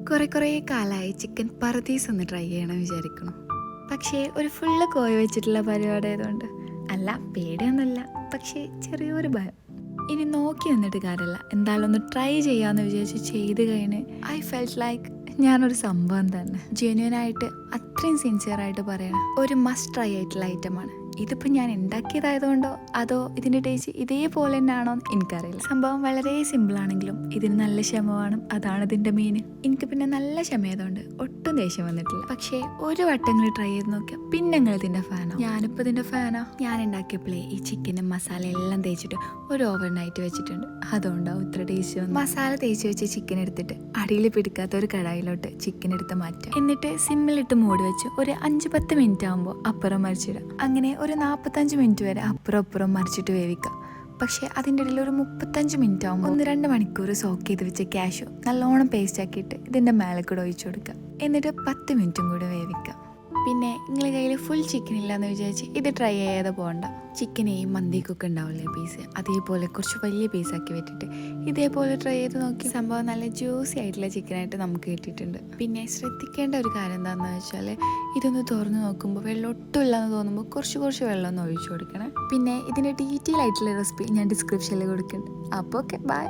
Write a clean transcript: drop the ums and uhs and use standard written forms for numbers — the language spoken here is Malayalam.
കുറേ കാലമായി ചിക്കൻ പറുദീസ് ഒന്ന് ട്രൈ ചെയ്യണം വിചാരിക്കണം. പക്ഷേ ഒരു ഫുള്ള് കോഴി വെച്ചിട്ടുള്ള പരിപാടി ആയതുകൊണ്ട് അല്ല, പേടിയൊന്നുമില്ല, പക്ഷേ ചെറിയൊരു ഭയം. ഇനി നോക്കി നിന്നിട്ട് കാര്യമില്ല, എന്തായാലും ഒന്ന് ട്രൈ ചെയ്യാമെന്ന് വിചാരിച്ച് ചെയ്ത് കഴിഞ്ഞ് ഐ ഫെൽറ്റ് ലൈക്ക് ഞാനൊരു സംഭവം തന്നെ. ജെന്യുവനായിട്ട് അത്രയും സിൻസിയറായിട്ട് പറയണം, ഒരു മസ്റ്റ് ട്രൈ ആയിട്ടുള്ള ഐറ്റമാണ്. ഇതിപ്പോൾ ഞാൻ ഉണ്ടാക്കിയതായതുകൊണ്ടോ അതോ ഇതിൻ്റെ ടേസ്റ്റ് ഇതേപോലെ തന്നെയാണോ എന്ന് എനിക്കറിയില്ല. സംഭവം വളരെ സിമ്പിളാണെങ്കിലും ഇതിന് നല്ല ക്ഷമ വേണം, അതാണ് ഇതിൻ്റെ മെയിൻ. എനിക്ക് പിന്നെ നല്ല ക്ഷമയായതുകൊണ്ട് ഒട്ടും ദേഷ്യം വന്നിട്ടില്ല. പക്ഷേ ഒരു വട്ടങ്ങൾ ട്രൈ ചെയ്ത് നോക്കിയാൽ പിന്നെ നിങ്ങൾ ഇതിൻ്റെ ഫാനോ. ഞാനിപ്പോൾ ഇതിൻ്റെ ഫാനോ. ഞാൻ ഉണ്ടാക്കിയപ്പോഴേ ഈ ചിക്കനും മസാല എല്ലാം തേച്ചിട്ട് ഒരു ഓവർ നൈറ്റ് വെച്ചിട്ടുണ്ട്, അതുകൊണ്ടാവും ഇത്ര ടേസ്റ്റ്. മസാല തേച്ച് വെച്ച് ചിക്കൻ എടുത്തിട്ട് അടിയിൽ പിടിക്കാത്ത ഒരു കടായിലോട്ട് ചിക്കൻ എടുത്ത് മാറ്റുക. എന്നിട്ട് സിമ്മിലിട്ട് മൂടി വെച്ച് ഒരു 5-10 മിനിറ്റ് ആകുമ്പോൾ അപ്പുറം മറിച്ചിടുക. അങ്ങനെ ഒരു 45 മിനിറ്റ് വരെ അപ്പുറം മറിച്ചിട്ട് വേവിക്കുക. പക്ഷേ അതിൻ്റെ ഇടയിൽ ഒരു 35 മിനിറ്റ് ആകുമ്പോൾ 1-2 മണിക്കൂർ സോക്ക് ചെയ്ത് വെച്ച കാഷ്യൂ നല്ലോണം പേസ്റ്റ് ആക്കിയിട്ട് ഇതിൻ്റെ മേലെ കൂടെ ഒഴിച്ചു കൊടുക്കുക. എന്നിട്ട് 10 മിനിറ്റും കൂടെ വേവിക്കുക. പിന്നെ നിങ്ങളുടെ കയ്യിൽ ഫുൾ ചിക്കൻ ഇല്ലയെന്ന് വിചാരിച്ച് ഇത് ട്രൈ ചെയ്യാതെ പോകണ്ട. ചിക്കനെയും മന്തിക്കൊക്കെ ഉണ്ടാവില്ലേ പീസ്, അതേപോലെ കുറച്ച് വലിയ പീസാക്കി വെച്ചിട്ട് ഇതേപോലെ ട്രൈ ചെയ്ത് നോക്കി. സംഭവം നല്ല ജ്യൂസി ആയിട്ടുള്ള ചിക്കനായിട്ട് നമുക്ക് കിട്ടിയിട്ടുണ്ട്. പിന്നെ ശ്രദ്ധിക്കേണ്ട ഒരു കാര്യം എന്താണെന്ന് വെച്ചാൽ ഇതൊന്ന് തുറന്ന് നോക്കുമ്പോൾ വെള്ളം ഒട്ടും ഇല്ലയെന്ന് തോന്നുമ്പോൾ കുറച്ച് വെള്ളം ഒന്ന് ഒഴിച്ചു കൊടുക്കണം. പിന്നെ ഇതിൻ്റെ ഡീറ്റെയിൽ ആയിട്ടുള്ള റെസിപ്പി ഞാൻ ഡിസ്ക്രിപ്ഷനിൽ കൊടുക്കുന്നുണ്ട്. അപ്പോൾ ഓക്കെ, ബൈ.